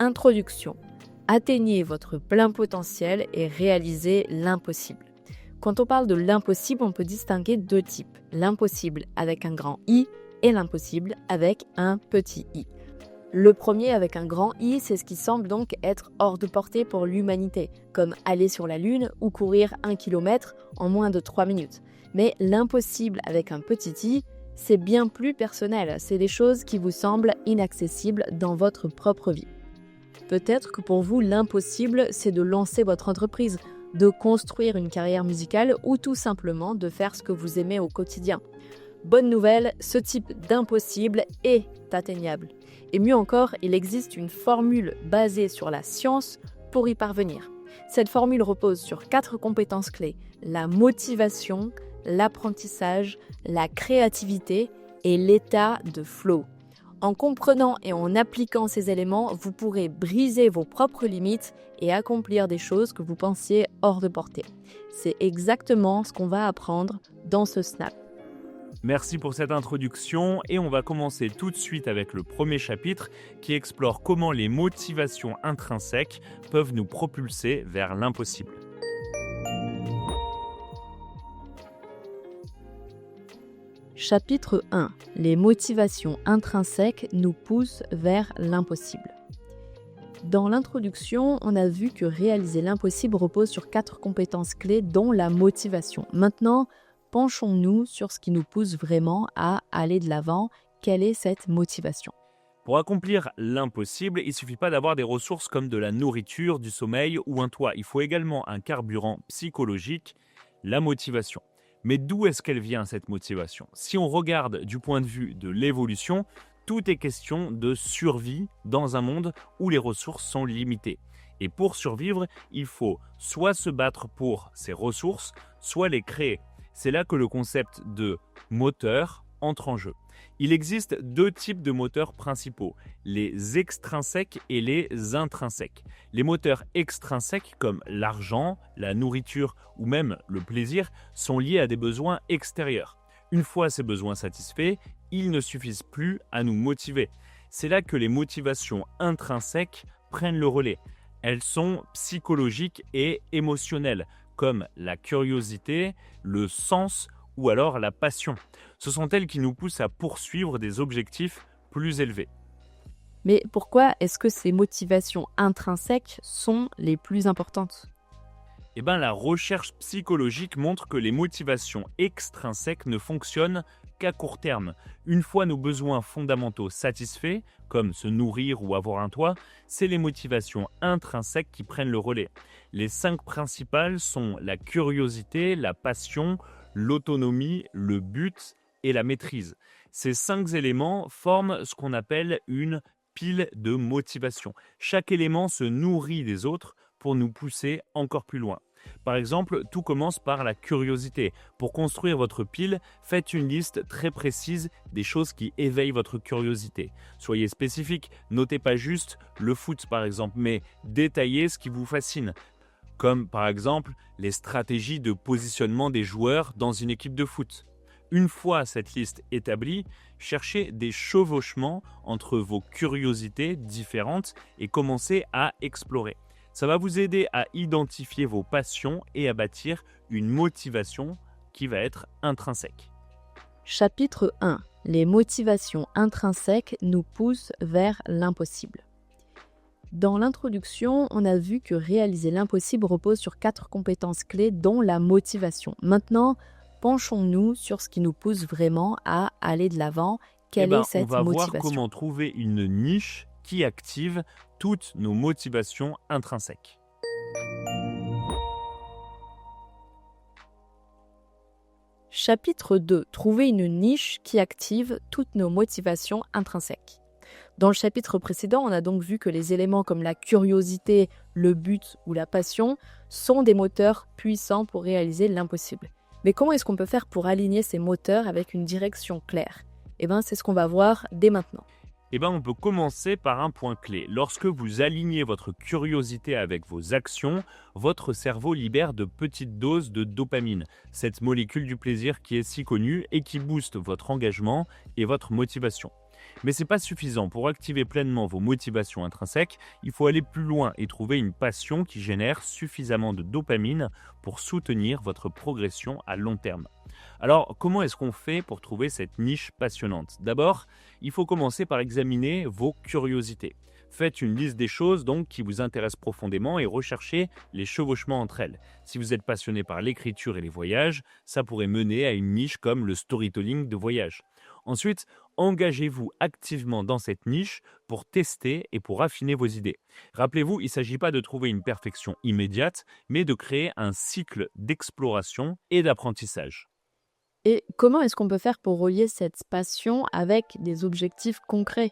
Introduction. Atteignez votre plein potentiel et réalisez l'impossible. Quand on parle de l'impossible, on peut distinguer deux types. L'impossible avec un grand I et l'impossible avec un petit i. Le premier avec un grand I, c'est ce qui semble donc être hors de portée pour l'humanité, comme aller sur la Lune ou courir 1 km en moins de 3 minutes. Mais l'impossible avec un petit i, c'est bien plus personnel, c'est des choses qui vous semblent inaccessibles dans votre propre vie. Peut-être que pour vous, l'impossible, c'est de lancer votre entreprise, de construire une carrière musicale ou tout simplement de faire ce que vous aimez au quotidien. Bonne nouvelle, ce type d'impossible est atteignable. Et mieux encore, il existe une formule basée sur la science pour y parvenir. Cette formule repose sur 4 compétences clés: la motivation, l'apprentissage, la créativité et l'état de flow. En comprenant et en appliquant ces éléments, vous pourrez briser vos propres limites et accomplir des choses que vous pensiez hors de portée. C'est exactement ce qu'on va apprendre dans ce Snap. Merci pour cette introduction et on va commencer tout de suite avec le premier chapitre qui explore comment les motivations intrinsèques peuvent nous propulser vers l'impossible. Chapitre 1. Les motivations intrinsèques nous poussent vers l'impossible. Dans l'introduction, on a vu que réaliser l'impossible repose sur 4 compétences clés dont la motivation. Maintenant, penchons-nous sur ce qui nous pousse vraiment à aller de l'avant. Quelle est cette motivation ? Pour accomplir l'impossible, il ne suffit pas d'avoir des ressources comme de la nourriture, du sommeil ou un toit. Il faut également un carburant psychologique, la motivation. Mais d'où est-ce qu'elle vient cette motivation ? Si on regarde du point de vue de l'évolution, tout est question de survie dans un monde où les ressources sont limitées. Et pour survivre, il faut soit se battre pour ces ressources, soit les créer. C'est là que le concept de moteur entre en jeu. Il existe 2 types de moteurs principaux, les extrinsèques et les intrinsèques. Les moteurs extrinsèques comme l'argent, la nourriture ou même le plaisir sont liés à des besoins extérieurs. Une fois ces besoins satisfaits, ils ne suffisent plus à nous motiver. C'est là que les motivations intrinsèques prennent le relais. Elles sont psychologiques et émotionnelles, comme la curiosité, le sens ou alors la passion. Ce sont elles qui nous poussent à poursuivre des objectifs plus élevés. Mais pourquoi est-ce que ces motivations intrinsèques sont les plus importantes ? La recherche psychologique montre que les motivations extrinsèques ne fonctionnent qu'à court terme. Une fois nos besoins fondamentaux satisfaits, comme se nourrir ou avoir un toit, c'est les motivations intrinsèques qui prennent le relais. Les 5 principales sont la curiosité, la passion, l'autonomie, le but et la maîtrise. Ces 5 éléments forment ce qu'on appelle une pile de motivation. Chaque élément se nourrit des autres pour nous pousser encore plus loin. Par exemple, tout commence par la curiosité. Pour construire votre pile, faites une liste très précise des choses qui éveillent votre curiosité. Soyez spécifique, notez pas juste le foot par exemple, mais détaillez ce qui vous fascine. Comme par exemple les stratégies de positionnement des joueurs dans une équipe de foot. Une fois cette liste établie, cherchez des chevauchements entre vos curiosités différentes et commencez à explorer. Ça va vous aider à identifier vos passions et à bâtir une motivation qui va être intrinsèque. Chapitre 1. Les motivations intrinsèques nous poussent vers l'impossible. Dans l'introduction, on a vu que réaliser l'impossible repose sur 4 compétences clés dont la motivation. Maintenant, penchons-nous sur ce qui nous pousse vraiment à aller de l'avant. Quelle est cette motivation ? On va voir comment trouver une niche qui active toutes nos motivations intrinsèques. Chapitre 2. Trouver une niche qui active toutes nos motivations intrinsèques. Dans le chapitre précédent, on a donc vu que les éléments comme la curiosité, le but ou la passion sont des moteurs puissants pour réaliser l'impossible. Mais comment est-ce qu'on peut faire pour aligner ces moteurs avec une direction claire ? C'est ce qu'on va voir dès maintenant. On peut commencer par un point clé. Lorsque vous alignez votre curiosité avec vos actions, votre cerveau libère de petites doses de dopamine, cette molécule du plaisir qui est si connue et qui booste votre engagement et votre motivation. Mais ce n'est pas suffisant. Pour activer pleinement vos motivations intrinsèques, il faut aller plus loin et trouver une passion qui génère suffisamment de dopamine pour soutenir votre progression à long terme. Alors, comment est-ce qu'on fait pour trouver cette niche passionnante? D'abord, il faut commencer par examiner vos curiosités. Faites une liste des choses donc qui vous intéressent profondément et recherchez les chevauchements entre elles. Si vous êtes passionné par l'écriture et les voyages, ça pourrait mener à une niche comme le storytelling de voyage. Ensuite, engagez-vous activement dans cette niche pour tester et pour affiner vos idées. Rappelez-vous, il ne s'agit pas de trouver une perfection immédiate, mais de créer un cycle d'exploration et d'apprentissage. Et comment est-ce qu'on peut faire pour relier cette passion avec des objectifs concrets?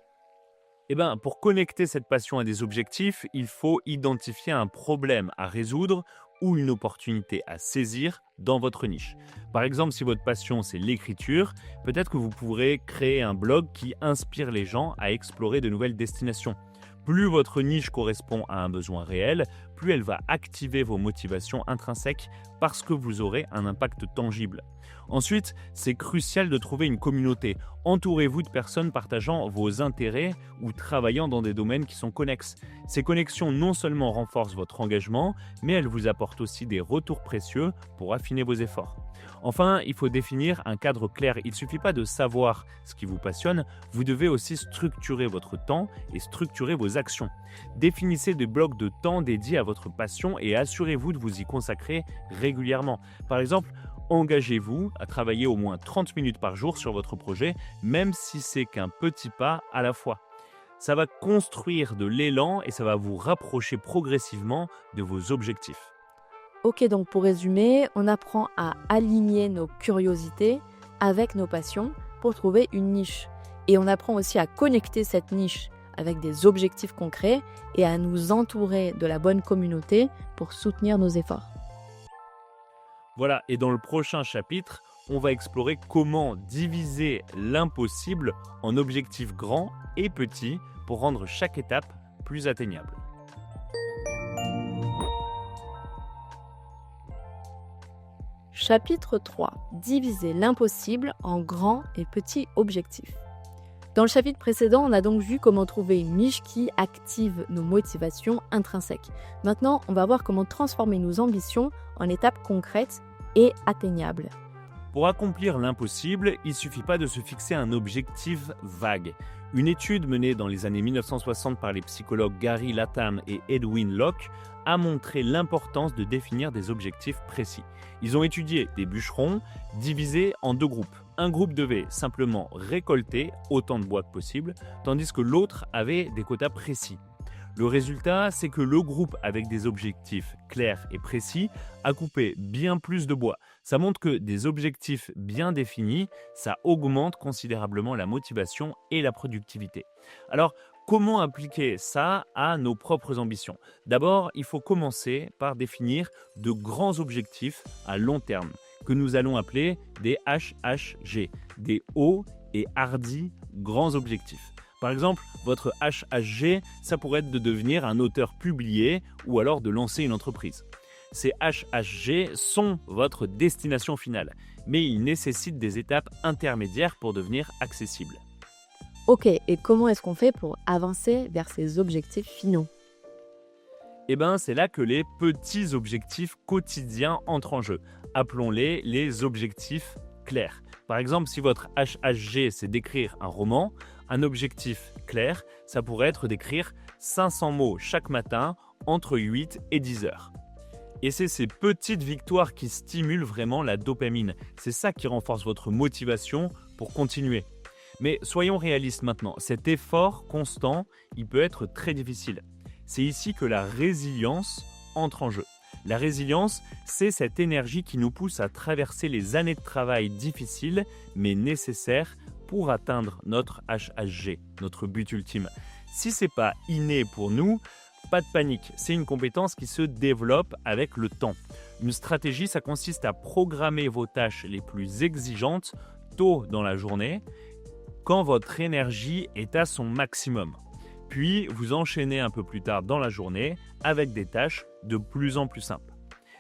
Pour connecter cette passion à des objectifs, il faut identifier un problème à résoudre ou une opportunité à saisir dans votre niche. Par exemple, si votre passion c'est l'écriture, peut-être que vous pourrez créer un blog qui inspire les gens à explorer de nouvelles destinations. Plus votre niche correspond à un besoin réel, plus elle va activer vos motivations intrinsèques parce que vous aurez un impact tangible. Ensuite, c'est crucial de trouver une communauté. Entourez-vous de personnes partageant vos intérêts ou travaillant dans des domaines qui sont connexes. Ces connexions non seulement renforcent votre engagement, mais elles vous apportent aussi des retours précieux pour affiner vos efforts. Enfin, il faut définir un cadre clair. Il ne suffit pas de savoir ce qui vous passionne, vous devez aussi structurer votre temps et structurer vos actions. Définissez des blocs de temps dédiés à votre passion et assurez-vous de vous y consacrer régulièrement. Par exemple, engagez-vous à travailler au moins 30 minutes par jour sur votre projet, même si c'est qu'un petit pas à la fois. Ça va construire de l'élan et ça va vous rapprocher progressivement de vos objectifs. Ok, donc pour résumer, on apprend à aligner nos curiosités avec nos passions pour trouver une niche. Et on apprend aussi à connecter cette niche avec des objectifs concrets et à nous entourer de la bonne communauté pour soutenir nos efforts. Voilà, et dans le prochain chapitre, on va explorer comment diviser l'impossible en objectifs grands et petits pour rendre chaque étape plus atteignable. Chapitre 3. Diviser l'impossible en grands et petits objectifs. Dans le chapitre précédent, on a donc vu comment trouver une niche qui active nos motivations intrinsèques. Maintenant, on va voir comment transformer nos ambitions en étapes concrètes et atteignables. Pour accomplir l'impossible, il ne suffit pas de se fixer un objectif vague. Une étude menée dans les années 1960 par les psychologues Gary Latham et Edwin Locke a montré l'importance de définir des objectifs précis. Ils ont étudié des bûcherons divisés en deux groupes. Un groupe devait simplement récolter autant de bois que possible, tandis que l'autre avait des quotas précis. Le résultat, c'est que le groupe avec des objectifs clairs et précis a coupé bien plus de bois. Ça montre que des objectifs bien définis, ça augmente considérablement la motivation et la productivité. Alors, comment appliquer ça à nos propres ambitions? D'abord, il faut commencer par définir de grands objectifs à long terme, que nous allons appeler des HHG, des hauts et hardis grands objectifs. Par exemple, votre HHG, ça pourrait être de devenir un auteur publié ou alors de lancer une entreprise. Ces HHG sont votre destination finale, mais ils nécessitent des étapes intermédiaires pour devenir accessibles. Ok, et comment est-ce qu'on fait pour avancer vers ces objectifs finaux? C'est là que les petits objectifs quotidiens entrent en jeu. Appelons-les les objectifs clairs. Par exemple, si votre HHG, c'est d'écrire un roman, un objectif clair, ça pourrait être d'écrire 500 mots chaque matin entre 8 et 10 heures. Et c'est ces petites victoires qui stimulent vraiment la dopamine. C'est ça qui renforce votre motivation pour continuer. Mais soyons réalistes maintenant, cet effort constant, il peut être très difficile. C'est ici que la résilience entre en jeu. La résilience, c'est cette énergie qui nous pousse à traverser les années de travail difficiles, mais nécessaires pour atteindre notre HHG, notre but ultime. Si ce n'est pas inné pour nous, pas de panique, c'est une compétence qui se développe avec le temps. Une stratégie, ça consiste à programmer vos tâches les plus exigeantes tôt dans la journée, quand votre énergie est à son maximum. Puis, vous enchaînez un peu plus tard dans la journée avec des tâches de plus en plus simples.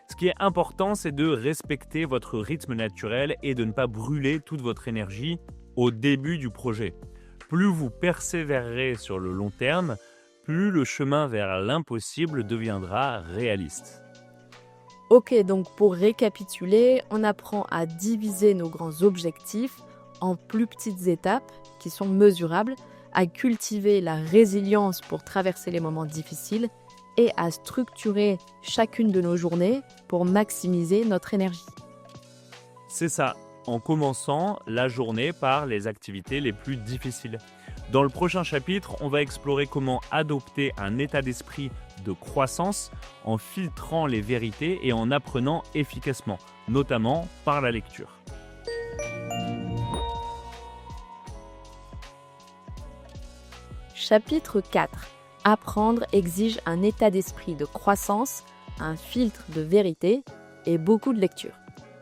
Ce qui est important, c'est de respecter votre rythme naturel et de ne pas brûler toute votre énergie au début du projet. Plus vous persévérerez sur le long terme, plus le chemin vers l'impossible deviendra réaliste. Ok, donc pour récapituler, on apprend à diviser nos grands objectifs en plus petites étapes qui sont mesurables, à cultiver la résilience pour traverser les moments difficiles et à structurer chacune de nos journées pour maximiser notre énergie. C'est ça, en commençant la journée par les activités les plus difficiles. Dans le prochain chapitre, on va explorer comment adopter un état d'esprit de croissance en filtrant les vérités et en apprenant efficacement, notamment par la lecture. Chapitre 4. Apprendre exige un état d'esprit de croissance, un filtre de vérité et beaucoup de lecture.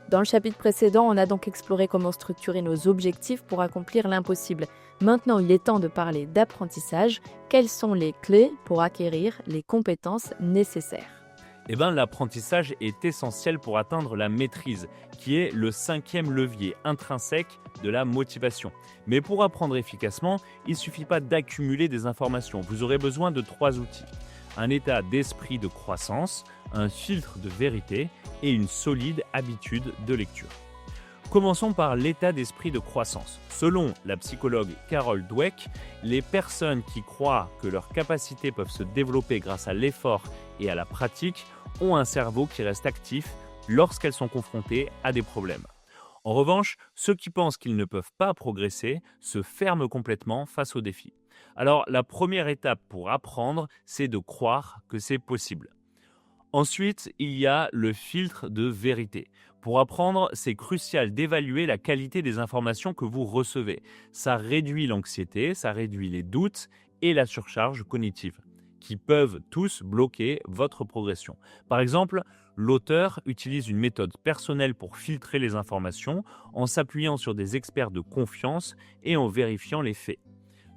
Dans le chapitre précédent, on a donc exploré comment structurer nos objectifs pour accomplir l'impossible. Maintenant, il est temps de parler d'apprentissage. Quelles sont les clés pour acquérir les compétences nécessaires ? L'apprentissage est essentiel pour atteindre la maîtrise, qui est le 5e levier intrinsèque de la motivation. Mais pour apprendre efficacement, il ne suffit pas d'accumuler des informations. Vous aurez besoin de 3 outils. Un état d'esprit de croissance, un filtre de vérité et une solide habitude de lecture. Commençons par l'état d'esprit de croissance. Selon la psychologue Carol Dweck, les personnes qui croient que leurs capacités peuvent se développer grâce à l'effort et à la pratique ont un cerveau qui reste actif lorsqu'elles sont confrontées à des problèmes. En revanche, ceux qui pensent qu'ils ne peuvent pas progresser se ferment complètement face aux défis. Alors, la première étape pour apprendre, c'est de croire que c'est possible. Ensuite, il y a le filtre de vérité. Pour apprendre, c'est crucial d'évaluer la qualité des informations que vous recevez. Ça réduit l'anxiété, ça réduit les doutes et la surcharge cognitive, qui peuvent tous bloquer votre progression. Par exemple, l'auteur utilise une méthode personnelle pour filtrer les informations en s'appuyant sur des experts de confiance et en vérifiant les faits.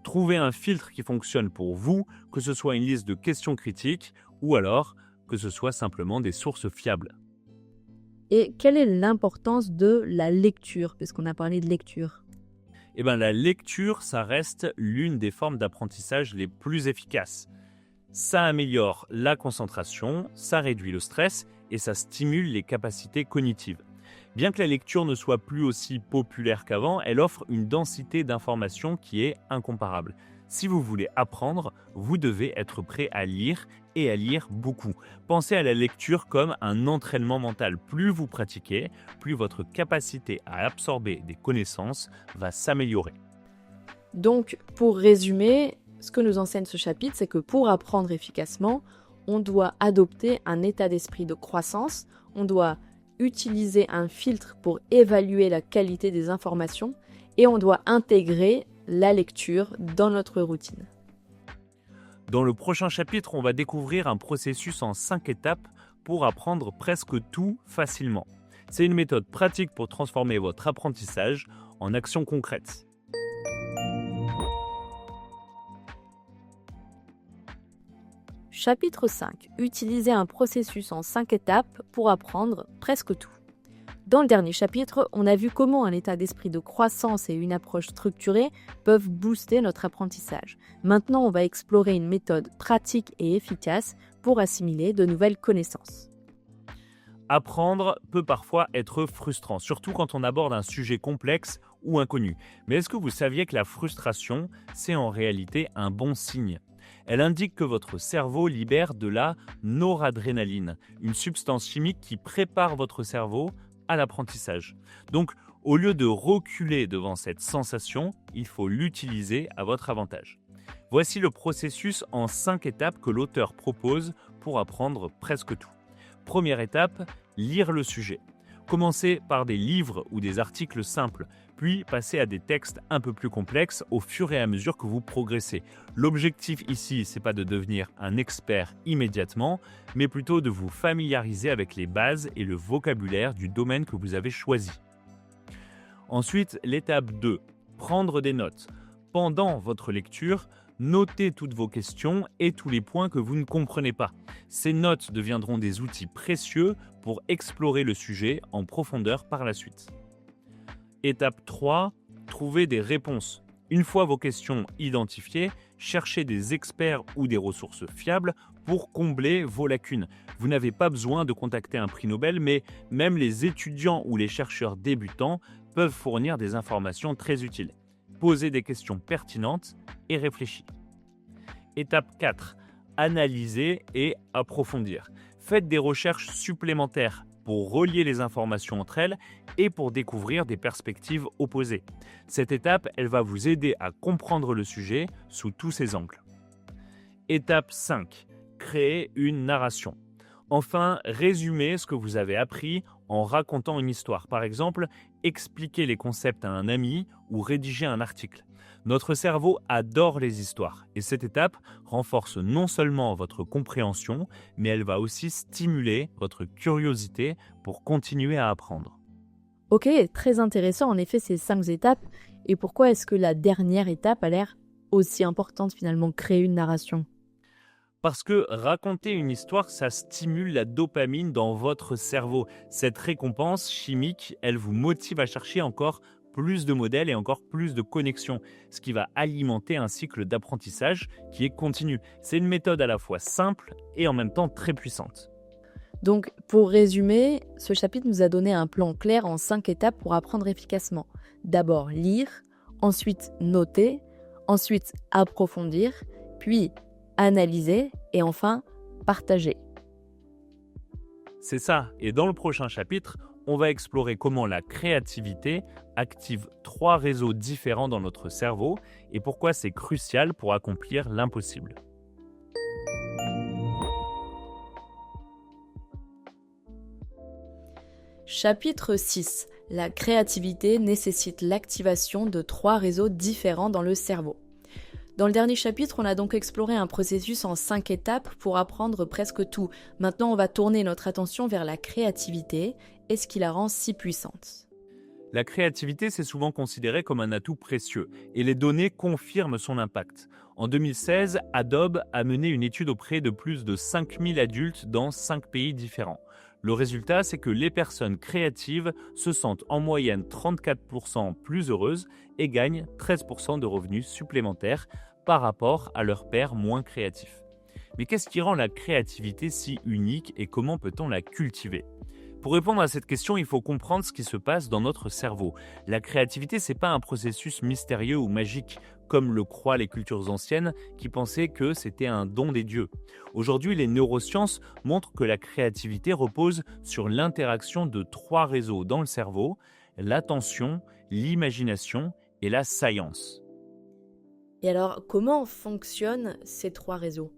Trouvez un filtre qui fonctionne pour vous, que ce soit une liste de questions critiques ou alors que ce soit simplement des sources fiables. Et quelle est l'importance de la lecture, puisqu'on a parlé de lecture ? La lecture, ça reste l'une des formes d'apprentissage les plus efficaces. Ça améliore la concentration, ça réduit le stress et ça stimule les capacités cognitives. Bien que la lecture ne soit plus aussi populaire qu'avant, elle offre une densité d'informations qui est incomparable. Si vous voulez apprendre, vous devez être prêt à lire et à lire beaucoup. Pensez à la lecture comme un entraînement mental. Plus vous pratiquez, plus votre capacité à absorber des connaissances va s'améliorer. Donc, pour résumer, ce que nous enseigne ce chapitre, c'est que pour apprendre efficacement, on doit adopter un état d'esprit de croissance, on doit utiliser un filtre pour évaluer la qualité des informations et on doit intégrer la lecture dans notre routine. Dans le prochain chapitre, on va découvrir un processus en 5 étapes pour apprendre presque tout facilement. C'est une méthode pratique pour transformer votre apprentissage en actions concrètes. Chapitre 5. Utiliser un processus en 5 étapes pour apprendre presque tout. Dans le dernier chapitre, on a vu comment un état d'esprit de croissance et une approche structurée peuvent booster notre apprentissage. Maintenant, on va explorer une méthode pratique et efficace pour assimiler de nouvelles connaissances. Apprendre peut parfois être frustrant, surtout quand on aborde un sujet complexe ou inconnu. Mais est-ce que vous saviez que la frustration, c'est en réalité un bon signe ? Elle indique que votre cerveau libère de la noradrénaline, une substance chimique qui prépare votre cerveau à l'apprentissage. Donc, au lieu de reculer devant cette sensation, il faut l'utiliser à votre avantage. Voici le processus en 5 étapes que l'auteur propose pour apprendre presque tout. Première étape, lire le sujet. Commencez par des livres ou des articles simples, puis passez à des textes un peu plus complexes au fur et à mesure que vous progressez. L'objectif ici, c'est pas de devenir un expert immédiatement, mais plutôt de vous familiariser avec les bases et le vocabulaire du domaine que vous avez choisi. Ensuite, l'étape 2, prendre des notes. Pendant votre lecture, notez toutes vos questions et tous les points que vous ne comprenez pas. Ces notes deviendront des outils précieux pour explorer le sujet en profondeur par la suite. Étape 3, trouver des réponses. Une fois vos questions identifiées, cherchez des experts ou des ressources fiables pour combler vos lacunes. Vous n'avez pas besoin de contacter un prix Nobel, mais même les étudiants ou les chercheurs débutants peuvent fournir des informations très utiles. Posez des questions pertinentes et réfléchis. Étape 4. Analyser et approfondir. Faites des recherches supplémentaires pour relier les informations entre elles et pour découvrir des perspectives opposées. Cette étape, elle va vous aider à comprendre le sujet sous tous ses angles. Étape 5. Créer une narration. Enfin, résumez ce que vous avez appris en racontant une histoire. Par exemple, expliquer les concepts à un ami ou rédiger un article. Notre cerveau adore les histoires et cette étape renforce non seulement votre compréhension, mais elle va aussi stimuler votre curiosité pour continuer à apprendre. Ok, très intéressant en effet ces 5 étapes. Et pourquoi est-ce que la dernière étape a l'air aussi importante finalement, créer une narration ? Parce que raconter une histoire, ça stimule la dopamine dans votre cerveau. Cette récompense chimique, elle vous motive à chercher encore plus de modèles et encore plus de connexions, ce qui va alimenter un cycle d'apprentissage qui est continu. C'est une méthode à la fois simple et en même temps très puissante. Donc, pour résumer, ce chapitre nous a donné un plan clair en 5 étapes pour apprendre efficacement. D'abord lire, ensuite noter, ensuite approfondir, puis analyser et enfin partager. C'est ça, et dans le prochain chapitre, on va explorer comment la créativité active 3 réseaux différents dans notre cerveau et pourquoi c'est crucial pour accomplir l'impossible. Chapitre 6. La créativité nécessite l'activation de 3 réseaux différents dans le cerveau. Dans le dernier chapitre, on a donc exploré un processus en 5 étapes pour apprendre presque tout. Maintenant, on va tourner notre attention vers la créativité et ce qui la rend si puissante. La créativité, c'est souvent considéré comme un atout précieux et les données confirment son impact. En 2016, Adobe a mené une étude auprès de plus de 5000 adultes dans 5 pays différents. Le résultat, c'est que les personnes créatives se sentent en moyenne 34% plus heureuses et gagnent 13% de revenus supplémentaires par rapport à leurs pairs moins créatifs. Mais qu'est-ce qui rend la créativité si unique et comment peut-on la cultiver ? Pour répondre à cette question, il faut comprendre ce qui se passe dans notre cerveau. La créativité, ce n'est pas un processus mystérieux ou magique, comme le croient les cultures anciennes qui pensaient que c'était un don des dieux. Aujourd'hui, les neurosciences montrent que la créativité repose sur l'interaction de 3 réseaux dans le cerveau, l'attention, l'imagination et la science. Et alors, comment fonctionnent ces 3 réseaux ?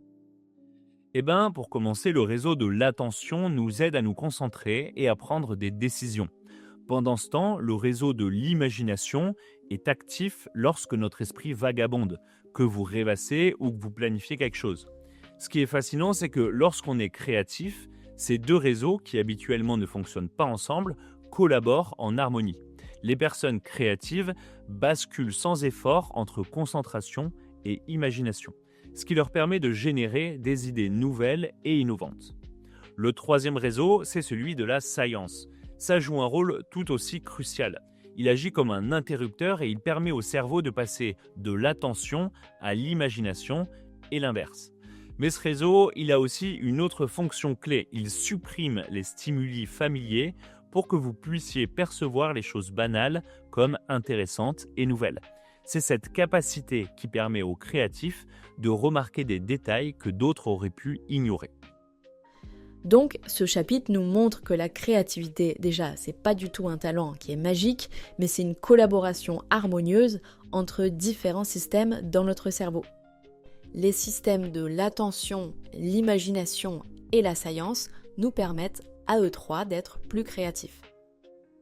Pour commencer, le réseau de l'attention nous aide à nous concentrer et à prendre des décisions. Pendant ce temps, le réseau de l'imagination est actif lorsque notre esprit vagabonde, que vous rêvassez ou que vous planifiez quelque chose. Ce qui est fascinant, c'est que lorsqu'on est créatif, ces 2 réseaux, qui habituellement ne fonctionnent pas ensemble, collaborent en harmonie. Les personnes créatives basculent sans effort entre concentration et imagination, ce qui leur permet de générer des idées nouvelles et innovantes. Le 3e réseau, c'est celui de la science. Ça joue un rôle tout aussi crucial. Il agit comme un interrupteur et il permet au cerveau de passer de l'attention à l'imagination et l'inverse. Mais ce réseau, il a aussi une autre fonction clé. Il supprime les stimuli familiers pour que vous puissiez percevoir les choses banales comme intéressantes et nouvelles. C'est cette capacité qui permet aux créatifs de remarquer des détails que d'autres auraient pu ignorer. Donc, ce chapitre nous montre que la créativité, déjà, c'est pas du tout un talent qui est magique, mais c'est une collaboration harmonieuse entre différents systèmes dans notre cerveau. Les systèmes de l'attention, l'imagination et la science nous permettent à eux 3 d'être plus créatifs.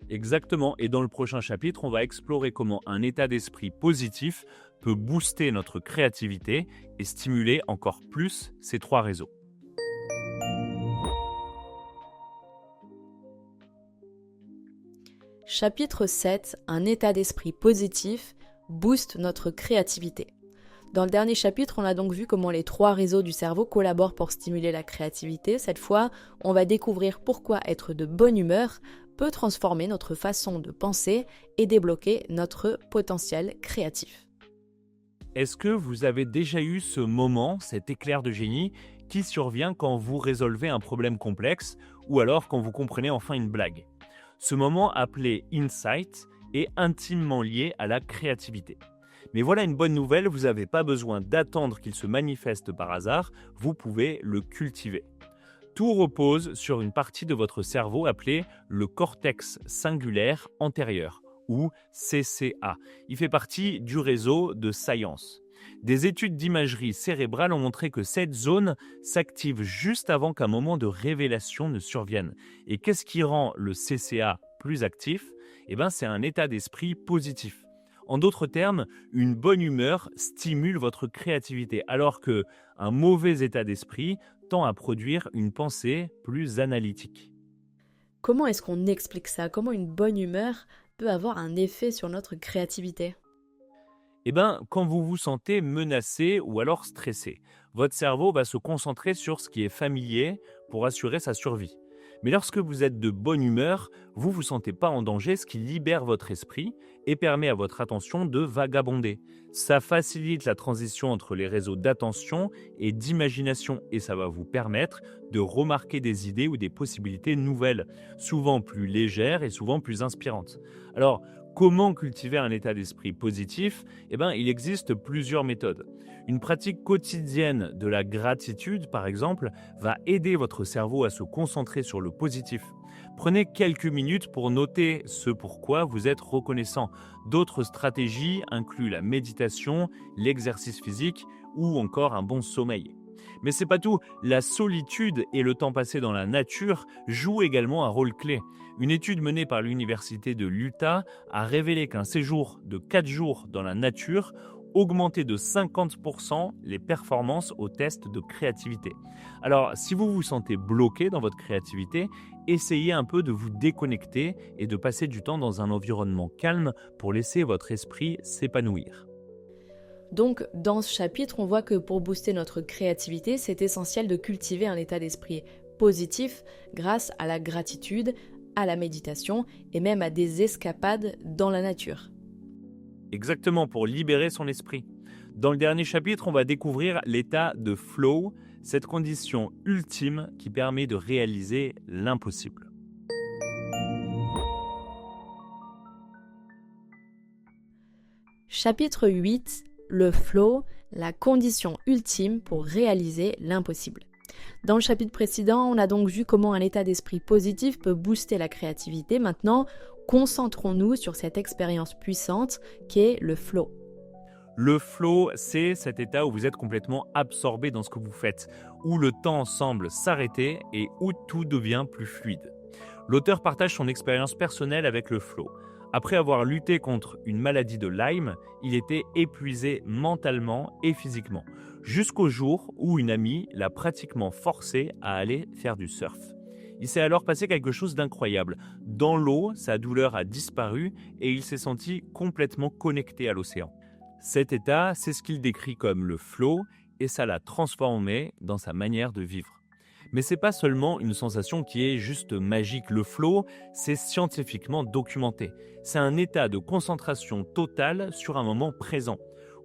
Exactement, et dans le prochain chapitre, on va explorer comment un état d'esprit positif peut booster notre créativité et stimuler encore plus ces 3 réseaux. Chapitre 7. Un état d'esprit positif booste notre créativité. Dans le dernier chapitre, on a donc vu comment les 3 réseaux du cerveau collaborent pour stimuler la créativité. Cette fois, on va découvrir pourquoi être de bonne humeur peut transformer notre façon de penser et débloquer notre potentiel créatif. Est-ce que vous avez déjà eu ce moment, cet éclair de génie, qui survient quand vous résolvez un problème complexe ou alors quand vous comprenez enfin une blague? Ce moment appelé insight est intimement lié à la créativité. Mais voilà une bonne nouvelle, vous n'avez pas besoin d'attendre qu'il se manifeste par hasard, vous pouvez le cultiver. Tout repose sur une partie de votre cerveau appelée le cortex singulaire antérieur, ou CCA. Il fait partie du réseau de Science. Des études d'imagerie cérébrale ont montré que cette zone s'active juste avant qu'un moment de révélation ne survienne. Et qu'est-ce qui rend le CCA plus actif? C'est un état d'esprit positif. En d'autres termes, une bonne humeur stimule votre créativité, alors qu'un mauvais état d'esprit tend à produire une pensée plus analytique. Comment est-ce qu'on explique ça? Comment une bonne humeur peut avoir un effet sur notre créativité? Quand vous vous sentez menacé ou alors stressé, votre cerveau va se concentrer sur ce qui est familier pour assurer sa survie. Mais lorsque vous êtes de bonne humeur, vous ne vous sentez pas en danger, ce qui libère votre esprit et permet à votre attention de vagabonder. Ça facilite la transition entre les réseaux d'attention et d'imagination et ça va vous permettre de remarquer des idées ou des possibilités nouvelles, souvent plus légères et souvent plus inspirantes. Alors, comment cultiver un état d'esprit positif? Il existe plusieurs méthodes. Une pratique quotidienne de la gratitude, par exemple, va aider votre cerveau à se concentrer sur le positif. Prenez quelques minutes pour noter ce pourquoi vous êtes reconnaissant. D'autres stratégies incluent la méditation, l'exercice physique ou encore un bon sommeil. Mais c'est pas tout, la solitude et le temps passé dans la nature jouent également un rôle clé. Une étude menée par l'université de l'Utah a révélé qu'un séjour de 4 jours dans la nature augmentait de 50% les performances au test de créativité. Alors, si vous vous sentez bloqué dans votre créativité, essayez un peu de vous déconnecter et de passer du temps dans un environnement calme pour laisser votre esprit s'épanouir. Donc, dans ce chapitre, on voit que pour booster notre créativité, c'est essentiel de cultiver un état d'esprit positif grâce à la gratitude, à la méditation et même à des escapades dans la nature. Exactement, pour libérer son esprit. Dans le dernier chapitre, on va découvrir l'état de flow, cette condition ultime qui permet de réaliser l'impossible. Chapitre 8, le flow, la condition ultime pour réaliser l'impossible. Dans le chapitre précédent, on a donc vu comment un état d'esprit positif peut booster la créativité. Maintenant, concentrons-nous sur cette expérience puissante qu'est le flow. Le flow, c'est cet état où vous êtes complètement absorbé dans ce que vous faites, où le temps semble s'arrêter et où tout devient plus fluide. L'auteur partage son expérience personnelle avec le flow. Après avoir lutté contre une maladie de Lyme, il était épuisé mentalement et physiquement, jusqu'au jour où une amie l'a pratiquement forcé à aller faire du surf. Il s'est alors passé quelque chose d'incroyable. Dans l'eau, sa douleur a disparu et il s'est senti complètement connecté à l'océan. Cet état, c'est ce qu'il décrit comme le flow et ça l'a transformé dans sa manière de vivre. Mais c'est pas seulement une sensation qui est juste magique. Le flow, c'est scientifiquement documenté. C'est un état de concentration totale sur un moment présent,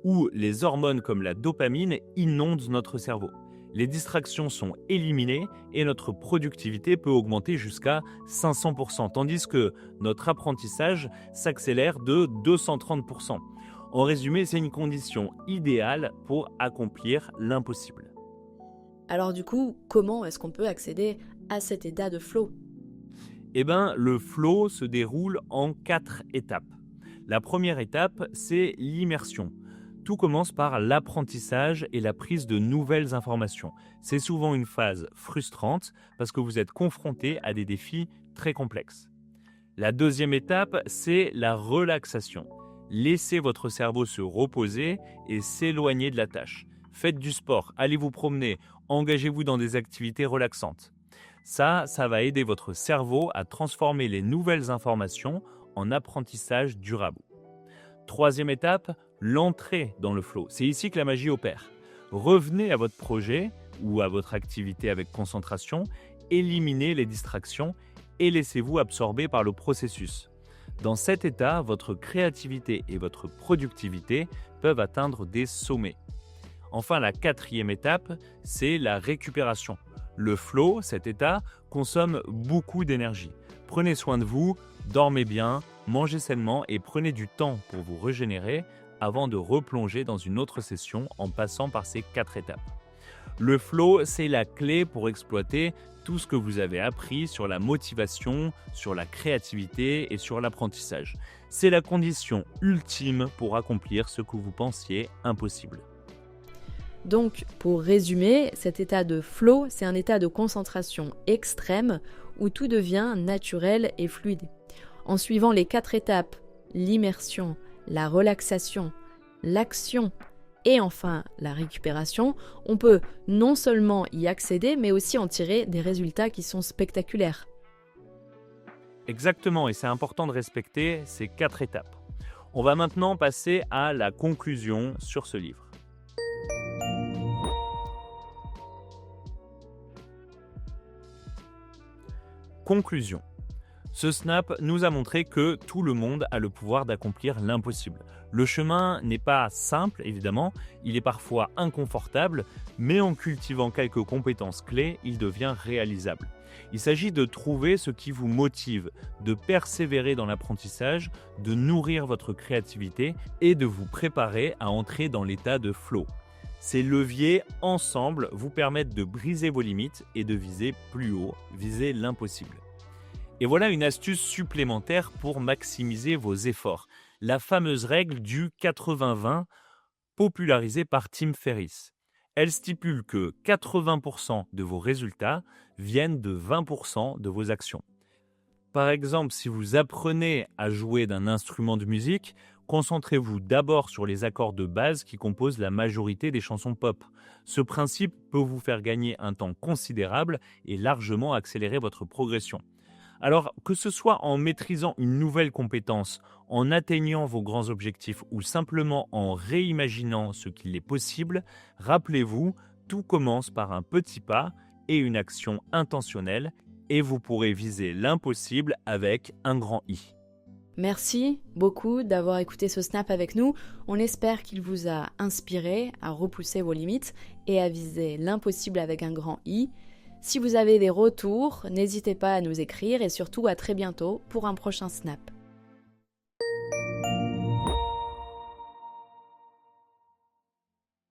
où les hormones comme la dopamine inondent notre cerveau. Les distractions sont éliminées et notre productivité peut augmenter jusqu'à 500%, tandis que notre apprentissage s'accélère de 230%. En résumé, c'est une condition idéale pour accomplir l'impossible. Alors du coup, comment est-ce qu'on peut accéder à cet état de flow? Le flow se déroule en 4 étapes. La première étape, c'est l'immersion. Tout commence par l'apprentissage et la prise de nouvelles informations. C'est souvent une phase frustrante parce que vous êtes confronté à des défis très complexes. La deuxième étape, c'est la relaxation. Laissez votre cerveau se reposer et s'éloigner de la tâche. Faites du sport, allez vous promener, engagez-vous dans des activités relaxantes. Ça va aider votre cerveau à transformer les nouvelles informations en apprentissage durable. Troisième étape, l'entrée dans le flow. C'est ici que la magie opère. Revenez à votre projet ou à votre activité avec concentration, éliminez les distractions et laissez-vous absorber par le processus. Dans cet état, votre créativité et votre productivité peuvent atteindre des sommets. Enfin, la quatrième étape, c'est la récupération. Le flow, cet état, consomme beaucoup d'énergie. Prenez soin de vous, dormez bien, mangez sainement et prenez du temps pour vous régénérer avant de replonger dans une autre session en passant par ces 4 étapes. Le flow, c'est la clé pour exploiter tout ce que vous avez appris sur la motivation, sur la créativité et sur l'apprentissage. C'est la condition ultime pour accomplir ce que vous pensiez impossible. Donc, pour résumer, cet état de flow, c'est un état de concentration extrême où tout devient naturel et fluide. En suivant les 4 étapes, l'immersion, la relaxation, l'action et enfin la récupération, on peut non seulement y accéder, mais aussi en tirer des résultats qui sont spectaculaires. Exactement, et c'est important de respecter ces 4 étapes. On va maintenant passer à la conclusion sur ce livre. Conclusion. Ce snap nous a montré que tout le monde a le pouvoir d'accomplir l'impossible. Le chemin n'est pas simple, évidemment, il est parfois inconfortable, mais en cultivant quelques compétences clés, il devient réalisable. Il s'agit de trouver ce qui vous motive, de persévérer dans l'apprentissage, de nourrir votre créativité et de vous préparer à entrer dans l'état de flow. Ces leviers, ensemble, vous permettent de briser vos limites et de viser plus haut, viser l'impossible. Et voilà une astuce supplémentaire pour maximiser vos efforts. La fameuse règle du 80-20 popularisée par Tim Ferriss. Elle stipule que 80% de vos résultats viennent de 20% de vos actions. Par exemple, si vous apprenez à jouer d'un instrument de musique, concentrez-vous d'abord sur les accords de base qui composent la majorité des chansons pop. Ce principe peut vous faire gagner un temps considérable et largement accélérer votre progression. Alors, que ce soit en maîtrisant une nouvelle compétence, en atteignant vos grands objectifs ou simplement en réimaginant ce qu'il est possible, rappelez-vous, tout commence par un petit pas et une action intentionnelle et vous pourrez viser l'impossible avec un grand I. Merci beaucoup d'avoir écouté ce snap avec nous. On espère qu'il vous a inspiré à repousser vos limites et à viser l'impossible avec un grand I. Si vous avez des retours, n'hésitez pas à nous écrire et surtout à très bientôt pour un prochain snap.